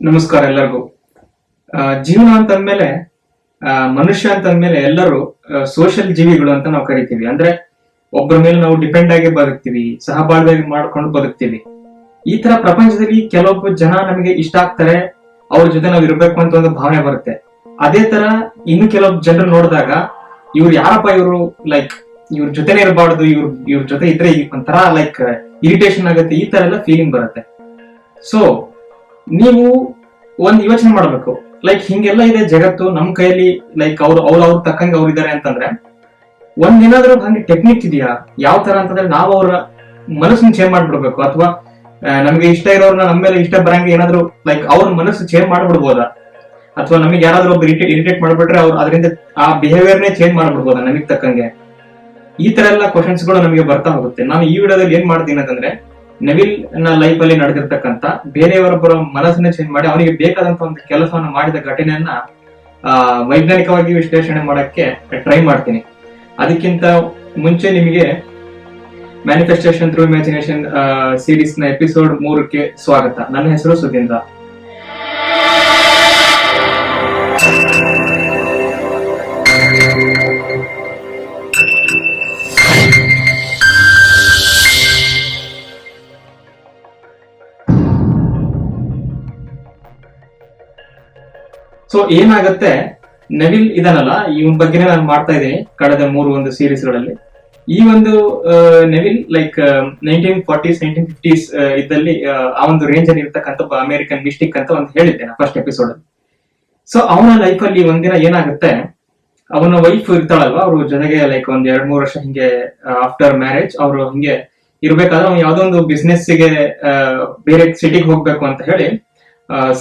ನಮಸ್ಕಾರ ಎಲ್ಲರಿಗೂ. ಜೀವನ ಅಂತಂದ್ಮೇಲೆ ಮನುಷ್ಯ ಅಂತಂದ್ಮೇಲೆ ಎಲ್ಲರೂ ಸೋಷಿಯಲ್ ಜೀವಿಗಳು ಅಂತ ನಾವು ಕರಿತೀವಿ. ಅಂದ್ರೆ ಒಬ್ಬರ ಮೇಲೆ ನಾವು ಡಿಪೆಂಡ್ ಆಗಿ ಬದುಕ್ತಿವಿ, ಸಹಬಾಳ್ವೆ ಮಾಡ್ಕೊಂಡು ಬದುಕ್ತಿವಿ. ಈ ತರ ಪ್ರಪಂಚದಲ್ಲಿ ಕೆಲವೊಬ್ಬ ಜನ ನಮಗೆ ಇಷ್ಟ ಆಗ್ತಾರೆ, ಅವ್ರ ಜೊತೆ ನಾವು ಇರ್ಬೇಕು ಅಂತ ಒಂದು ಭಾವನೆ ಬರುತ್ತೆ. ಅದೇ ತರ ಇನ್ನು ಕೆಲವೊಬ್ಬ ಜನರು ನೋಡಿದಾಗ ಇವ್ರು ಯಾರಪ್ಪ ಇವರು, ಲೈಕ್ ಇವ್ರ ಜೊತೆನೆ ಇರಬಾರ್ದು, ಇವ್ರ ಜೊತೆ ಇದ್ರೆ ಒಂಥರ ಲೈಕ್ ಇರಿಟೇಷನ್ ಆಗುತ್ತೆ, ಈ ತರ ಎಲ್ಲ ಫೀಲಿಂಗ್ ಬರುತ್ತೆ. ಸೊ ನೀವು ಒಂದ್ ಯೋಚನೆ ಮಾಡ್ಬೇಕು, ಲೈಕ್ ಹಿಂಗೆಲ್ಲ ಇದೆ ಜಗತ್ತು ನಮ್ ಕೈಯಲ್ಲಿ, ಲೈಕ್ ಅವ್ರ ತಕ್ಕಂಗೆ ಅವ್ರು ಇದಾರೆ ಅಂತಂದ್ರೆ ಒಂದೇನಾದ್ರೂ ಹಂಗೆ ಟೆಕ್ನಿಕ್ ಇದೆಯಾ? ಯಾವ ತರ ಅಂತಂದ್ರೆ ನಾವು ಅವ್ರ ಮನಸ್ಸನ್ನ ಚೇಂಜ್ ಮಾಡ್ಬಿಡ್ಬೇಕು, ಅಥವಾ ನಮ್ಗೆ ಇಷ್ಟ ಇರೋರ್ನ ನಮ್ಮ ಮೇಲೆ ಇಷ್ಟ ಬರಂಗೆ ಏನಾದ್ರು ಲೈಕ್ ಅವ್ರ ಮನಸ್ಸು ಚೇಂಜ್ ಮಾಡ್ಬಿಡ್ಬೋದಾ? ಅಥವಾ ನಮಗೆ ಯಾರಾದ್ರೂ ಒಬ್ರು ಇರಿಟೇಟ್ ಮಾಡ್ಬಿಟ್ರೆ ಅವ್ರು ಅದರಿಂದ ಆ ಬಿಹೇವಿಯರ್ನೇ ಚೇಂಜ್ ಮಾಡ್ಬಿಡ್ಬೋದಾ ನಮಗ್ ತಕ್ಕಂಗೆ? ಈ ತರ ಎಲ್ಲ ಕ್ವಶನ್ಸ್ ಗಳು ನಮಗೆ ಬರ್ತಾ ಹೋಗುತ್ತೆ. ನಾನು ಈ ವಿಡಿಯೋದಲ್ಲಿ ಏನ್ ಮಾಡ್ತೀನಿ ಅಂತಂದ್ರೆ, ನೆವಿಲ್ ನ ಲೈಫ್ ಅಲ್ಲಿ ನಡೆದಿರ್ತಕ್ಕಂಥ ಬೇರೆಯವರೊಬ್ಬರ ಮನಸ್ಸನ್ನ ಚೇಂಜ್ ಮಾಡಿ ಅವನಿಗೆ ಬೇಕಾದಂತ ಒಂದು ಕೆಲಸವನ್ನು ಮಾಡಿದ ಘಟನೆಯನ್ನ ವೈಜ್ಞಾನಿಕವಾಗಿ ವಿಶ್ಲೇಷಣೆ ಮಾಡಕ್ಕೆ ಟ್ರೈ ಮಾಡ್ತೀನಿ. ಅದಕ್ಕಿಂತ ಮುಂಚೆ ನಿಮಗೆ ಮ್ಯಾನಿಫೆಸ್ಟೇಷನ್ ಥ್ರೂ ಇಮ್ಯಾಜಿನೇಷನ್ ಸೀರೀಸ್ ನ ಎಪಿಸೋಡ್ 3ಕ್ಕೆ ಸ್ವಾಗತ. ನನ್ನ ಹೆಸರು ಸುಧೀಂದ್ರ. ಸೊ ಏನಾಗತ್ತೆ, ನೆವಿಲ್ ಇದನ್ನಲ್ಲ, ಇವನ್ ಬಗ್ಗೆನೇ ನಾನು ಮಾಡ್ತಾ ಇದ್ದೀನಿ ಕಳೆದ 3 ಸೀರೀಸ್ ಗಳಲ್ಲಿ. ಈ ಒಂದು ನೆವಿಲ್ ಲೈಕ್ 1940s 1950s ಇದ್ದಲ್ಲಿ ಆ ಒಂದು ರೇಂಜ್ ಅಲ್ಲಿ ಇರ್ತಕ್ಕಂಥ ಒಬ್ಬ ಅಮೆರಿಕನ್ ಮಿಸ್ಟಿಕ್ ಅಂತ ಒಂದು ಹೇಳಿದ್ದೆ ನಾನು ಫಸ್ಟ್ ಎಪಿಸೋಡ್ ಅಲ್ಲಿ. ಸೊ ಅವನ ಲೈಫ್ ಅಲ್ಲಿ ಒಂದಿನ ಏನಾಗುತ್ತೆ, ಅವನ ವೈಫ್ ಇರ್ತಾಳಲ್ವಾ, ಅವ್ರ ಜೊತೆಗೆ ಲೈಕ್ ಒಂದ್ 2-3 ವರ್ಷ ಹಿಂಗೆ ಆಫ್ಟರ್ ಮ್ಯಾರೇಜ್ ಅವರು ಹಿಂಗೆ ಇರ್ಬೇಕಾದ್ರೆ ಅವ್ನು ಯಾವ್ದೋ ಒಂದು ಬಿಸ್ನೆಸ್ ಗೆ ಬೇರೆ ಸಿಟಿಗೆ ಹೋಗ್ಬೇಕು ಅಂತ ಹೇಳಿ,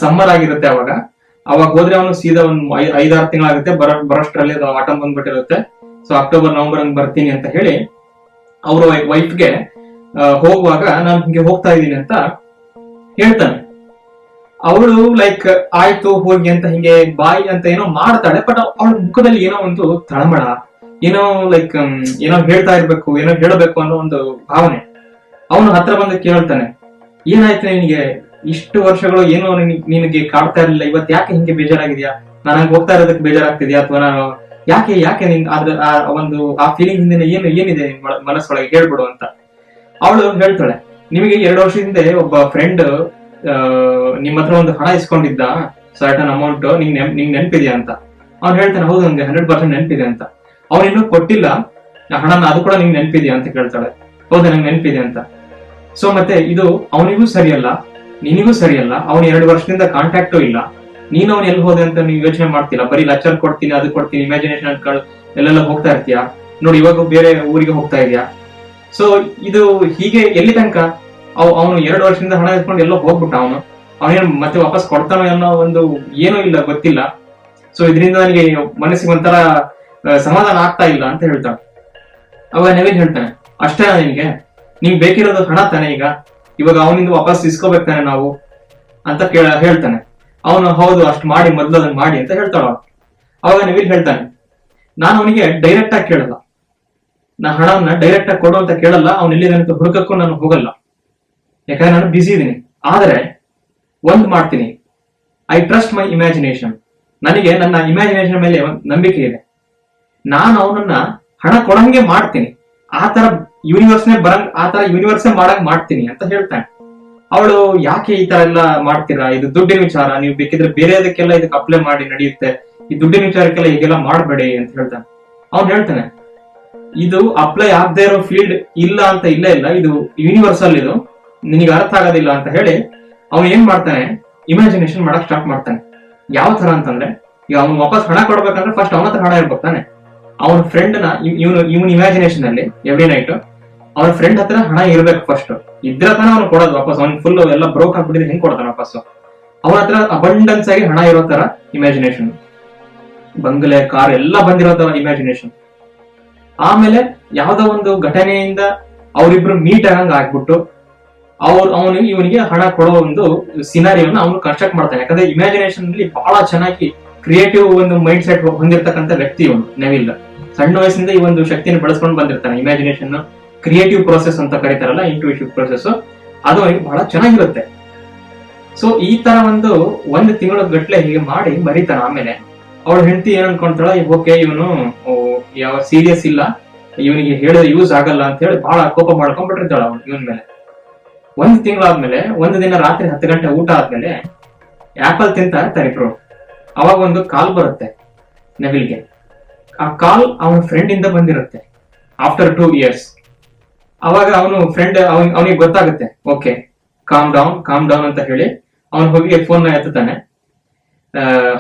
ಸಮ್ಮರ್ ಆಗಿರುತ್ತೆ ಅವಾಗ ಹೋದ್ರೆ ಅವನು ಸೀದಾ ಒಂದ್ 5-6 ತಿಂಗಳಾಗುತ್ತೆ, ಬರೋಷ್ಟ್ರಲ್ಲಿ ಆಟಮ್ ಬಂದ್ಬಿಟ್ಟಿರುತ್ತೆ. ಸೊ ಅಕ್ಟೋಬರ್ ನವೆಂಬರ್ ಹಂಗ್ ಬರ್ತೀನಿ ಅಂತ ಹೇಳಿ ಅವ್ರ ವೈಫ್ಗೆ ಹೋಗುವಾಗ ನಾನು ಹಿಂಗೆ ಹೋಗ್ತಾ ಇದ್ದೀನಿ ಅಂತ ಹೇಳ್ತಾನೆ. ಅವಳು ಲೈಕ್ ಆಯ್ತು ಹೋಗಿ ಅಂತ ಹಿಂಗೆ ಬಾಯ್ ಅಂತ ಏನೋ ಮಾಡ್ತಾಳೆ, ಬಟ್ ಅವಳ ಮುಖದಲ್ಲಿ ಏನೋ ಒಂದು ತಳಮಳ, ಏನೋ ಲೈಕ್ ಏನೋ ಹೇಳ್ತಾ ಇರ್ಬೇಕು, ಏನೋ ಹೇಳಬೇಕು ಅನ್ನೋ ಒಂದು ಭಾವನೆ. ಅವನು ಹತ್ರ ಬಂದು ಕೇಳ್ತಾನೆ, ಏನಾಯ್ತು ನಿನಗೆ, ಇಷ್ಟು ವರ್ಷಗಳು ಏನೋ ನಿನಗೆ ಕಾಡ್ತಾ ಇರಲಿಲ್ಲ, ಇವತ್ತು ಯಾಕೆ ಹಿಂಗೆ ಬೇಜಾರಾಗಿದ್ಯಾ? ನಾನು ಹಂಗೆ ಹೋಗ್ತಾ ಇರೋದಕ್ಕೆ ಬೇಜಾರಾಗ್ತಿದ್ಯಾ? ಅಥವಾ ನಾನು ಯಾಕೆ ನಿನ್ ಆ ಫೀಲಿಂಗ್ ಹಿಂದಿನ ಏನಿದೆ ಮನಸ್ಸೊಳಗೆ ಹೇಳ್ಬಿಡು ಅಂತ. ಅವಳು ಹೇಳ್ತಾಳೆ, ನಿಮಗೆ 2 ವರ್ಷದಿಂದ ಒಬ್ಬ ಫ್ರೆಂಡ್ ನಿಮ್ಮ ಹತ್ರ ಒಂದು ಹಣ ಇಸ್ಕೊಂಡಿದ್ದ, ಸರ್ಟನ್ ಅಮೌಂಟ್, ನಿಂಗ್ ನೆನಪಿದ್ಯಾ ಅಂತ. ಅವ್ನು ಹೇಳ್ತಾನೆ, ಹೌದು ನಂಗೆ 100% ನೆನಪಿದೆ ಅಂತ. ಅವನಿನ್ನೂ ಕೊಟ್ಟಿಲ್ಲ ಹಣನ, ಅದು ಕೂಡ ನಿಂಗೆ ನೆನಪಿದ್ಯಾ ಅಂತ ಕೇಳ್ತಾಳೆ. ಹೌದಾ, ನಂಗೆ ನೆನಪಿದೆ ಅಂತ. ಸೊ ಮತ್ತೆ ಇದು ಅವನಿಗೂ ಸರಿಯಲ್ಲ, ನಿನಿಗೂ ಸರಿಯಲ್ಲ. ಅವನು 2 ವರ್ಷದಿಂದ ಕಾಂಟ್ಯಾಕ್ಟು ಇಲ್ಲ. ನೀನು ಅವ್ನು ಎಲ್ಲಿ ಹೋದೆ ಅಂತ ನೀವು ಯೋಚನೆ ಮಾಡ್ತಿಲ್ಲ, ಬರೀ ಲೆಕ್ಚರ್ ಕೊಡ್ತೀನಿ, ಅದು ಕೊಡ್ತೀನಿ, ಇಮ್ಯಾಜಿನೇಷನ್ ಎಲ್ಲೆಲ್ಲ ಹೋಗ್ತಾ ಇರ್ತೀಯಾ ನೋಡಿ, ಇವಾಗ ಬೇರೆ ಊರಿಗೆ ಹೋಗ್ತಾ ಇದೆಯಾ. ಸೊ ಇದು ಹೀಗೆ ಎಲ್ಲಿ ತನಕ? ಅವನು 2 ವರ್ಷದಿಂದ ಹಣ ಇಸ್ಕೊಂಡು ಎಲ್ಲೋ ಹೋಗ್ಬಿಟ್ಟ, ಅವನೇನು ಮತ್ತೆ ವಾಪಸ್ ಕೊಡ್ತಾನೋ ಅನ್ನೋ ಒಂದು ಏನೂ ಇಲ್ಲ, ಗೊತ್ತಿಲ್ಲ. ಸೊ ಇದರಿಂದ ನನಗೆ ಮನಸ್ಸಿಗೆ ಒಂಥರ ಸಮಾಧಾನ ಆಗ್ತಾ ಇಲ್ಲ ಅಂತ ಹೇಳ್ತಾನೆ. ಅವಾಗ ನೆವಿಲ್ ಹೇಳ್ತಾನೆ, ಅಷ್ಟೇ ನಿನ್ಗೆ ಬೇಕಿರೋದು ಹಣ ತಾನೆ, ಇವಾಗ ಅವನಿಂದ ವಾಪಸ್ ಇಸ್ಕೋಬೇಕು ತಾನೆ ನಾವು ಅಂತ ಹೇಳ್ತಾನೆ. ಅವನು ಹೌದು, ಅಷ್ಟು ಮಾಡಿ, ಮೊದ್ಲು ಅದನ್ನ ಮಾಡಿ ಅಂತ ಹೇಳ್ತಾಳ. ಅವಾಗ ನೆವಿಲ್ ಹೇಳ್ತಾನೆ, ನಾನು ಅವನಿಗೆ ಡೈರೆಕ್ಟ್ ಆಗಿ ಕೇಳಲ್ಲ, ನಾ ಹಣವನ್ನ ಡೈರೆಕ್ಟ್ ಆಗಿ ಕೊಡು ಅಂತ ಕೇಳಲ್ಲ, ಅವ್ನು ಎಲ್ಲಿದೆ ಹುಡುಕಕ್ಕೂ ನಾನು ಹೋಗಲ್ಲ, ಯಾಕಂದ್ರೆ ನಾನು ಬಿಸಿ ಇದೀನಿ. ಆದ್ರೆ ಒಂದ್ ಮಾಡ್ತೀನಿ, ಐ ಟ್ರಸ್ಟ್ ಮೈ ಇಮ್ಯಾಜಿನೇಷನ್. ನನಗೆ ನನ್ನ ಇಮ್ಯಾಜಿನೇಷನ್ ಮೇಲೆ ನಂಬಿಕೆ ಇದೆ. ನಾನು ಅವನನ್ನ ಹಣ ಕೊಡಂಗೆ ಮಾಡ್ತೀನಿ, ಆ ತರ ಯೂನಿವರ್ಸೇ ಮಾಡಂಗ್ ಮಾಡ್ತೀನಿ ಅಂತ ಹೇಳ್ತಾನೆ. ಅವಳು, ಯಾಕೆ ಈ ತರ ಎಲ್ಲ ಮಾಡ್ತೀರಾ, ಇದು ದುಡ್ಡಿನ ವಿಚಾರ, ನೀವು ಬೇಕಿದ್ರೆ ಬೇರೆದಕ್ಕೆಲ್ಲ ಇದಕ್ಕೆ ಅಪ್ಲೈ ಮಾಡಿ ನಡೆಯುತ್ತೆ, ಈ ದುಡ್ಡಿನ ವಿಚಾರಕ್ಕೆಲ್ಲ ಹೀಗೆಲ್ಲ ಮಾಡಬೇಡಿ ಅಂತ ಹೇಳ್ತಾನೆ. ಅವ್ನು ಹೇಳ್ತಾನೆ, ಇದು ಅಪ್ಲೈ ಆಗದೆ ಇರೋ ಫೀಲ್ಡ್ ಇಲ್ಲ ಅಂತ ಇಲ್ಲ, ಇದು ಯೂನಿವರ್ಸಲ್, ಇದು ನಿನಗೆ ಅರ್ಥ ಆಗೋದಿಲ್ಲ ಅಂತ ಹೇಳಿ ಅವ್ನು ಏನ್ ಮಾಡ್ತಾನೆ, ಇಮ್ಯಾಜಿನೇಷನ್ ಮಾಡಕ್ ಸ್ಟಾರ್ಟ್ ಮಾಡ್ತಾನೆ. ಯಾವ ತರ ಅಂತಂದ್ರೆ, ಈಗ ಅವ್ನು ವಾಪಸ್ ಹಣ ಕೊಡ್ಬೇಕಂದ್ರೆ ಫಸ್ಟ್ ಅವನ ಹತ್ರ ಹಣ ಇರ್ಬೇಕು ತಾನೆ. ಅವನ ಫ್ರೆಂಡ್ ನ ಇವನ್ ಇಮ್ಯಾಜಿನೇಷನ್ ಅಲ್ಲಿ ಎವ್ರಿ ನೈಟ್ ಅವನ ಫ್ರೆಂಡ್ ಹತ್ರ ಹಣ ಇರ್ಬೇಕು ಫಸ್ಟ್, ಇದ್ರ ತಾನೆ ಅವ್ನು ಕೊಡೋದು ವಾಪಸ್. ಅವ್ನ್ ಫುಲ್ ಎಲ್ಲ ಬ್ರೋಕ್ ಆಗ್ಬಿಟ್ಟಿದ್ರೆ ಹೆಂಗ್ ಕೊಡ್ತಾನೆ ವಾಪಸ್? ಅವನ ಹತ್ರ ಅಬಂಡೆನ್ಸ್ ಆಗಿ ಹಣ ಇರೋ ತರ ಇಮ್ಯಾಜಿನೇಷನ್, ಬಂಗಲೆ, ಕಾರ್ ಎಲ್ಲ ಬಂದಿರೋ ತರ ಇಮ್ಯಾಜಿನೇಷನ್. ಆಮೇಲೆ ಯಾವ್ದೋ ಒಂದು ಘಟನೆಯಿಂದ ಅವರಿಬ್ರು ಮೀಟ್ ಆಗಂಗ್ ಆಗ್ಬಿಟ್ಟು ಇವನಿಗೆ ಹಣ ಕೊಡೋ ಒಂದು ಸಿನಾರಿಯೋನ ಅವನು ಕನ್ಸ್ಟ್ರಕ್ಟ್ ಮಾಡ್ತಾನೆ. ಯಾಕಂದ್ರೆ ಇಮ್ಯಾಜಿನೇಷನ್ ಅಲ್ಲಿ ಬಹಳ ಚೆನ್ನಾಗಿ ಕ್ರಿಯೇಟಿವ್ ಒಂದು ಮೈಂಡ್ ಸೆಟ್ ಹೊಂದಿರತಕ್ಕಂಥ ವ್ಯಕ್ತಿ ಇವನು ನೆವಿಲ್. ಸಣ್ಣ ವಯಸ್ಸಿಂದ ಈ ಒಂದು ಶಕ್ತಿಯನ್ನು ಬೆಳೆಸ್ಕೊಂಡು ಬಂದಿರ್ತಾನೆ. ಇಮ್ಯಾಜಿನೇಷನ್ ಕ್ರಿಯೇಟಿವ್ ಪ್ರೋಸೆಸ್ ಅಂತ ಕರೀತಾರಲ್ಲ, ಇಂಟ್ಯೂಟಿವ್ ಪ್ರೋಸೆಸ್, ಅದು ಅವನಿಗೆ ಬಹಳ ಚೆನ್ನಾಗಿರುತ್ತೆ. ಸೊ ಈ ತರ ಒಂದು ತಿಂಗಳ ಗಟ್ಲೆ ಹೀಗೆ ಮಾಡಿ ಮರಿತಾನ. ಆಮೇಲೆ ಅವಳ ಹೆಂಡತಿ ಏನ್ ಅನ್ಕೊಂತಾಳ, ಓಕೆ ಇವನು ಯಾವ ಸೀರಿಯಸ್ ಇಲ್ಲ, ಇವನಿಗೆ ಹೇಳಿದ್ರೆ ಯೂಸ್ ಆಗಲ್ಲ ಅಂತ ಹೇಳಿ ಬಹಳ ಕೋಪ ಮಾಡ್ಕೊಂಡ್ಬಿಟ್ಟಿರ್ತಾಳ ಅವನು ಇವನ್ ಮೇಲೆ. ಒಂದು ತಿಂಗಳಾದ್ಮೇಲೆ ಒಂದು ದಿನ ರಾತ್ರಿ 10 ಗಂಟೆ ಊಟ ಆದ್ಮೇಲೆ ಆಪಲ್ ತಿಂತಾ ಇರ್ತಾರೆ ಇಬ್ರು. ಅವಾಗ ಒಂದು ಕಾಲ್ ಬರುತ್ತೆ ನೆವಿಲ್ಗೆ. ಆ ಕಾಲ್ ಅವನ ಫ್ರೆಂಡ್ ಇಂದ ಬಂದಿರುತ್ತೆ ಆಫ್ಟರ್ 2 years. ಅವಾಗ ಅವನು ಫ್ರೆಂಡ್ ಅವನಿಗೆ ಗೊತ್ತಾಗುತ್ತೆ, ಓಕೆ ಕಾಮ್ ಡೌನ್ ಅಂತ ಹೇಳಿ ಅವನು ಹೋಗಿ ಫೋನ್ ಎತ್ತಾನೆ.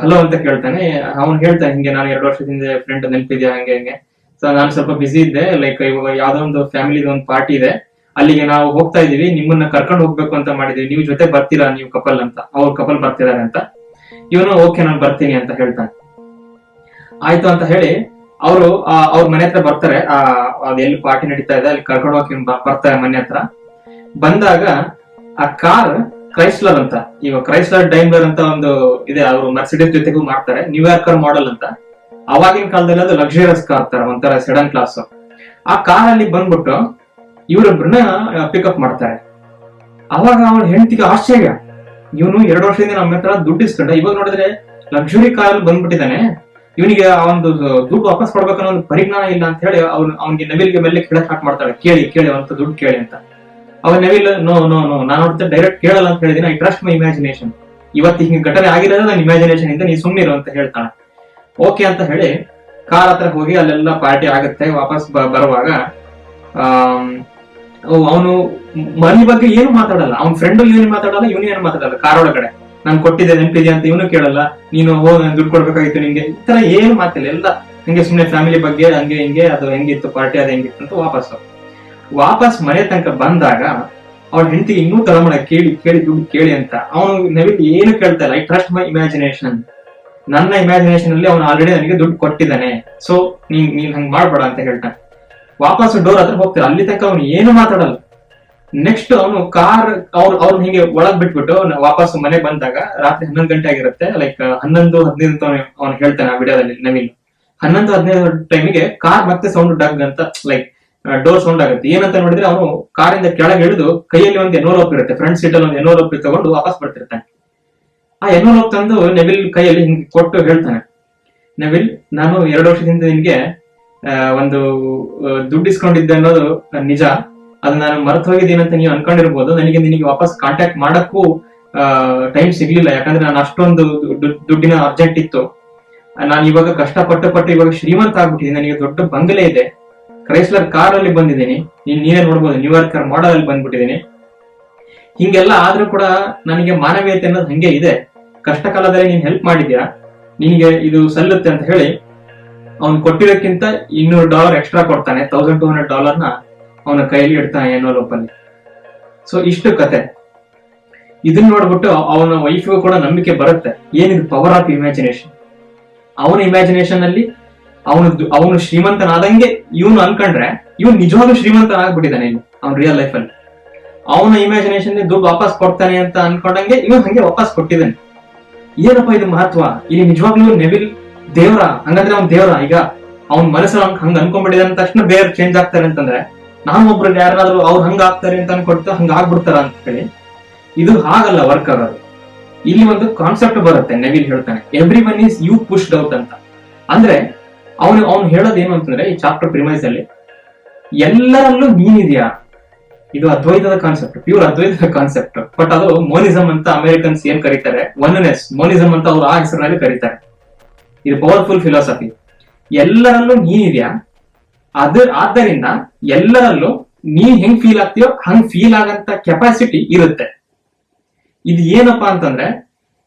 ಹಲೋ ಅಂತ ಕೇಳ್ತಾನೆ. ಅವ್ನು ಹೇಳ್ತಾನೆ, ಹಿಂಗೆ ನಾನು 2 ವರ್ಷದಿಂದ ಫ್ರೆಂಡ್ ನೆನಪಿದ್ಯಾ ಹಂಗೆ ಹಂಗೆ. ಸೊ ನಾನು ಸ್ವಲ್ಪ ಬಿಸಿ ಇದ್ದೆ, ಲೈಕ್ ಇವಾಗ ಯಾವ್ದೋ ಒಂದು ಫ್ಯಾಮಿಲಿ ಒಂದು ಪಾರ್ಟಿ ಇದೆ, ಅಲ್ಲಿಗೆ ನಾವು ಹೋಗ್ತಾ ಇದೀವಿ, ನಿಮ್ಮನ್ನ ಕರ್ಕೊಂಡು ಹೋಗ್ಬೇಕು ಅಂತ ಮಾಡಿದೀವಿ, ನೀವು ಜೊತೆ ಬರ್ತೀರಾ ನೀವು ಕಪಲ್ ಅಂತ, ಅವ್ರ ಕಪಲ್ ಬರ್ತಿದಾರೆ ಅಂತ. ಇವನು ಓಕೆ ನಾನು ಬರ್ತೀನಿ ಅಂತ ಹೇಳ್ತಾನೆ. ಆಯ್ತು ಅಂತ ಹೇಳಿ ಅವರು ಅವ್ರ ಮನೆ ಹತ್ರ ಬರ್ತಾರೆ. ಅದ್ ಎಲ್ಲಿ ಪಾರ್ಟಿ ನಡೀತಾ ಇದೆ ಅಲ್ಲಿ ಕರ್ಕೊಂಡು ಹೋಗಿ ಬರ್ತಾರೆ ಮನೆ ಹತ್ರ. ಬಂದಾಗ ಆ ಕಾರ್ ಕ್ರೈಸ್ಲರ್ ಅಂತ, ಈಗ ಕ್ರೈಸ್ಲರ್ ಡೈಮ್ಲರ್ ಅಂತ ಒಂದು ಇದೆ, ಅವರು ಮರ್ಸಿಡೀಸ್ ಜೊತೆಗೂ ಮಾಡ್ತಾರೆ, ನ್ಯೂಯಾರ್ಕರ್ ಮಾಡೆಲ್ ಅಂತ. ಅವಾಗಿನ ಕಾಲದಲ್ಲಿ ಅದು ಲಕ್ಸುರಿಯಸ್ ಕಾರ್ ತರ ಒಂಥರ ಸೆಡನ್ ಕ್ಲಾಸ್. ಆ ಕಾರ್ ಅಲ್ಲಿ ಬಂದ್ಬಿಟ್ಟು ಇವರೊಬ್ಬರನ್ನ ಪಿಕಪ್ ಮಾಡ್ತಾರೆ. ಅವಾಗ ಅವನ ಹೆಂಡತಿಗೆ ಆಶ್ಚರ್ಯ, ಇವನು 2 ವರ್ಷದಿಂದ ನಮ್ಮ ಹತ್ರ ದುಡ್ಡು ಇಸ್ಕೊಂಡ, ಇವಾಗ ನೋಡಿದ್ರೆ ಲಕ್ಸುರಿ ಕಾರ್ ಅಲ್ಲಿ ಬಂದ್ಬಿಟ್ಟಿದ್ದಾನೆ, ಇವನಿಗೆ ಆ ಒಂದು ದುಡ್ಡು ವಾಪಸ್ ಕೊಡ್ಬೇಕನ್ನೋ ಒಂದು ಪರಿಜ್ಞಾನ ಇಲ್ಲ ಅಂತ ಹೇಳಿ ಅವ್ನಿಗೆ ನವಿಲ್ಗೆ ಮೇಲೆ ಕೇಳಕ್ ಸ್ಟಾರ್ಟ್ ಮಾಡ್ತಾಳೆ, ಕೇಳಿ ಅಂತ ದುಡ್ಡು ಕೇಳಿ ಅಂತ. ಅವ ನವಿಲ್ ನೋ ನಾನು ಡೈರೆಕ್ಟ್ ಕೇಳಲ್ಲ ಅಂತ ಹೇಳಿದೀನಿ, ಐ ಟ್ರಸ್ಟ್ ಮೈ ಇಮ್ಯಾಜಿನೇಷನ್, ಇವತ್ತು ಹಿಂಗೆ ಘಟನೆ ಆಗಿರೋದು ನನ್ನ ಇಮ್ಯಾಜಿನೇಷನ್ ಇಂದ, ನೀ ಸುಮ್ಮನಿರು ಅಂತ ಹೇಳ್ತಾನೆ. ಓಕೆ ಅಂತ ಹೇಳಿ ಕಾರ್ ಹತ್ರ ಹೋಗಿ ಅಲ್ಲೆಲ್ಲ ಪಾರ್ಟಿ ಆಗುತ್ತೆ. ವಾಪಸ್ ಬರುವಾಗ ಅವನು ಮನೆ ಬಗ್ಗೆ ಏನು ಮಾತಾಡಲ್ಲ, ಅವ್ನ ಫ್ರೆಂಡ್ ಇವನು ಮಾತಾಡಲ್ಲ, ಇವನು ಏನು ಮಾತಾಡಲ್ಲ. ಕಾರ್ ಒಳಗಡೆ ನಾನು ಕೊಟ್ಟಿದ್ದೆ ನೆನಪಿದೆ ಅಂತ ಇವನು ಕೇಳಲ್ಲ, ನೀನು ದುಡ್ಡು ಕೊಡ್ಬೇಕಾಗಿತ್ತು ನಿಂಗೆ, ಈ ತರ ಏನು ಮಾತಿಲ್ಲ. ಎಲ್ಲ ಹಂಗೆ ಸುಮ್ನೆ ಫ್ಯಾಮಿಲಿ ಬಗ್ಗೆ ಹಂಗೆ ಹಿಂಗೆ, ಅದು ಹೆಂಗಿತ್ತು ಪಾರ್ಟಿ, ಅದು ಹೆಂಗಿತ್ತು ಅಂತ ವಾಪಸ್ ಮನೆ ತನಕ ಬಂದಾಗ ಅವ್ರ ಹೆಂಡತಿ ಇನ್ನೂ ತಳಮಳ ಕೇಳಿ ದುಡ್ಡು ಕೇಳಿ ಅಂತ. ಅವನು ನವಿಲ್ ಏನು ಕೇಳ್ತಾ ಇಲ್ಲ, ಐ ಟ್ರಸ್ಟ್ ಮೈ ಇಮ್ಯಾಜಿನೇಷನ್, ನನ್ನ ಇಮ್ಯಾಜಿನೇಷನ್ ಅಲ್ಲಿ ಅವನು ಆಲ್ರೆಡಿ ನನಗೆ ದುಡ್ಡು ಕೊಟ್ಟಿದ್ದಾನೆ, ಸೊ ನೀನ್ ಹಂಗ್ ಮಾಡ್ಬೇಡ ಅಂತ ಹೇಳ್ತಾನೆ. ವಾಪಸ್ ಡೋರ್ ಹತ್ರ ಹೋಗ್ತಾರೆ, ಅಲ್ಲಿ ತನಕ ಅವನು ಏನು ಮಾತಾಡಲ್ಲ. ನೆಕ್ಸ್ಟ್ ಅವನು ಕಾರ್ ಅವ್ರನ್ನ ಹಿಂಗೆ ಒಳಗ್ ಬಿಟ್ಬಿಟ್ಟು ವಾಪಸ್ ಮನೆ ಬಂದಾಗ ರಾತ್ರಿ 11 ಗಂಟೆ ಆಗಿರುತ್ತೆ, ಲೈಕ್ 11:15 ಅಂತ ಅವನು ಹೇಳ್ತಾನೆ ಆ ವಿಡಿಯೋದಲ್ಲಿ ನವೀನ್. 11:15 ಟೈಮಿಗೆ ಕಾರ್ ಮತ್ತೆ ಸೌಂಡ್ ಡಗ್ ಅಂತ ಲೈಕ್ ಡೋರ್ ಸೌಂಡ್ ಆಗುತ್ತೆ. ಏನಂತ ನೋಡಿದ್ರೆ ಅವನು ಕಾರಿಂದ ಕೆಳಗೆ ಇಳಿದು ಕೈಯಲ್ಲಿ ಒಂದು ಎನ್ವಲೋಪ್ ಇರುತ್ತೆ, ಫ್ರಂಟ್ ಸೀಟ್ ಅಲ್ಲಿ ಒಂದು ಎನ್ವಲೋಪ್ ತಗೊಂಡು ವಾಪಸ್ ಬರ್ತಿರ್ತಾನೆ. ಆ ಎನ್ವಲೋಪ್ ತಂದು ನೆವಿಲ್ ಕೈಯಲ್ಲಿ ಹಿಂಗೆ ಕೊಟ್ಟು ಹೇಳ್ತಾನೆ, ನೆವಿಲ್ ನಾನು 2 ವರ್ಷದಿಂದ ನಿನ್ಗೆ ಒಂದು ದುಡ್ಡು ಇಸ್ಕೊಂಡಿದ್ದೆ ಅನ್ನೋದು ನಿಜ, ಅದು ನಾನು ಮರೆತು ಹೋಗಿದ್ದೀನಿ ಅಂತ ನೀವು ಅನ್ಕೊಂಡಿರ್ಬೋದು, ನಿನಗೆ ವಾಪಸ್ ಕಾಂಟ್ಯಾಕ್ಟ್ ಮಾಡಕ್ಕೂ ಟೈಮ್ ಸಿಗ್ಲಿಲ್ಲ, ಯಾಕಂದ್ರೆ ನಾನು ಅಷ್ಟೊಂದು ದುಡ್ಡಿನ ಅರ್ಜೆಂಟ್ ಇತ್ತು. ನಾನು ಇವಾಗ ಕಷ್ಟಪಟ್ಟು ಇವಾಗ ಶ್ರೀಮಂತ ಆಗ್ಬಿಟ್ಟಿದ್ದೀನಿ, ನನಗೆ ದೊಡ್ಡ ಬಂಗಲೆ ಇದೆ, ಕ್ರೈಸ್ಲರ್ ಕಾರ್ ಅಲ್ಲಿ ಬಂದಿದ್ದೀನಿ, ನೀವೇ ನೋಡ್ಬೋದು ನ್ಯೂಯಾರ್ಕರ್ ಮಾಡೆಲ್ ಅಲ್ಲಿ ಬಂದ್ಬಿಟ್ಟಿದ್ದೀನಿ. ಹಿಂಗೆಲ್ಲ ಆದ್ರೂ ಕೂಡ ನನಗೆ ಮಾನವೀಯತೆ ಅನ್ನೋದು ಹಂಗೆ ಇದೆ, ಕಷ್ಟ ಕಾಲದಲ್ಲಿ ನೀನ್ ಹೆಲ್ಪ್ ಮಾಡಿದ್ಯಾ, ನಿನಗೆ ಇದು ಸಲ್ಲುತ್ತೆ ಅಂತ ಹೇಳಿ ಅವ್ನು ಕೊಟ್ಟಿರೋಕ್ಕಿಂತ $200 ಎಕ್ಸ್ಟ್ರಾ ಕೊಡ್ತಾನೆ. $1,200 ಅವನ ಕೈಯಲ್ಲಿ ಇಡ್ತಾನೆ ಎನ್ವಲೋಪ್ ಅಲ್ಲಿ. ಸೊ ಇಷ್ಟು ಕತೆ. ಇದನ್ನ ನೋಡ್ಬಿಟ್ಟು ಅವನ ವೈಫ್ಗೂ ಕೂಡ ನಂಬಿಕೆ ಬರುತ್ತೆ, ಏನಿದು ಪವರ್ ಆಫ್ ಇಮ್ಯಾಜಿನೇಷನ್. ಅವನ ಇಮ್ಯಾಜಿನೇಷನ್ ಅಲ್ಲಿ ಅವನು ಶ್ರೀಮಂತನಾದಂಗೆ ಇವನು ಅನ್ಕೊಂಡ್ರೆ ಇವನು ನಿಜವಾಗ್ಲೂ ಶ್ರೀಮಂತನಾಗ್ಬಿಟ್ಟಿದ್ದಾನೆ ಇಲ್ಲಿ ಅವ್ನ ರಿಯಲ್ ಲೈಫ್ ಅಲ್ಲಿ. ಅವನ ಇಮ್ಯಾಜಿನೇಷನ್ ದುಡ್ಡು ವಾಪಸ್ ಕೊಡ್ತಾನೆ ಅಂತ ಅನ್ಕೊಂಡಂಗೆ ಇವನು ಹಂಗೆ ವಾಪಸ್ ಕೊಟ್ಟಿದ್ದಾನೆ. ಏನಪ್ಪಾ ಇದು ಮಹತ್ವ? ಇಲ್ಲಿ ನಿಜವಾಗ್ಲೂ ನೆವಿಲ್ ದೇವ್ರ? ಹಂಗಂದ್ರೆ ಅವ್ನ ದೇವ್ರ? ಈಗ ಅವ್ನ ಮನಸ್ಸಲ್ಲಿ ಹಂಗ ಅನ್ಕೊಂಡ್ಬಿಟ್ಟಿದ ಅಂದ ತಕ್ಷಣ ಬೇರೆ ಚೇಂಜ್ ಆಗ್ತಾರೆ ಅಂತಂದ್ರೆ, ನಾನೊಬ್ರು ಯಾರಾದ್ರೂ ಅವ್ರು ಹಂಗ ಆಗ್ತಾರೆ ಅಂತ ಅನ್ಕೊಡ್ತಾ ಹಂಗ ಆಗ್ಬಿಡ್ತಾರ ಅಂತ ಹೇಳಿ, ಇದು ಹಾಗಲ್ಲ ವರ್ಕ್ ಆಗೋದು. ಇಲ್ಲಿ ಒಂದು ಕಾನ್ಸೆಪ್ಟ್ ಬರುತ್ತೆ, ನೆವಿಲ್ ಹೇಳ್ತಾನೆ everyone is you pushed out ಅಂತ. ಅಂದ್ರೆ ಅವನು ಹೇಳೋದು ಏನು ಅಂತಂದ್ರೆ ಈ ಚಾಪ್ಟರ್ ಪ್ರಿಮೈಸ್ ಅಲ್ಲಿ, ಎಲ್ಲರಲ್ಲೂ ನೀನಿದ್ಯಾ. ಇದು ಅದ್ವೈತದ ಕಾನ್ಸೆಪ್ಟ್, ಪ್ಯೂರ್ ಅದ್ವೈತದ ಕಾನ್ಸೆಪ್ಟ್. ಬಟ್ ಅದು ಮೋನಿಸಮ್ ಅಂತ ಅಮೆರಿಕನ್ಸ್ ಏನ್ ಕರೀತಾರೆ, ಒನ್ನೆಸ್ ಮೋನಿಸಮ್ ಅಂತ ಅವ್ರು ಆ ಹೆಸರಿನಲ್ಲಿ ಕರೀತಾರೆ. ಇದು ಪವರ್ಫುಲ್ ಫಿಲಾಸಫಿ. ಎಲ್ಲರಲ್ಲೂ ನೀನಿದ್ಯಾ, ಆದ್ದರಿಂದ ಎಲ್ಲರಲ್ಲೂ ನೀನ್ ಹೆಂಗ್ ಫೀಲ್ ಆಗ್ತೀಯೋ ಹಂಗ್ ಫೀಲ್ ಆಗಂತ ಕೆಪಾಸಿಟಿ ಇರುತ್ತೆ. ಇದು ಏನಪ್ಪಾ ಅಂತಂದ್ರೆ,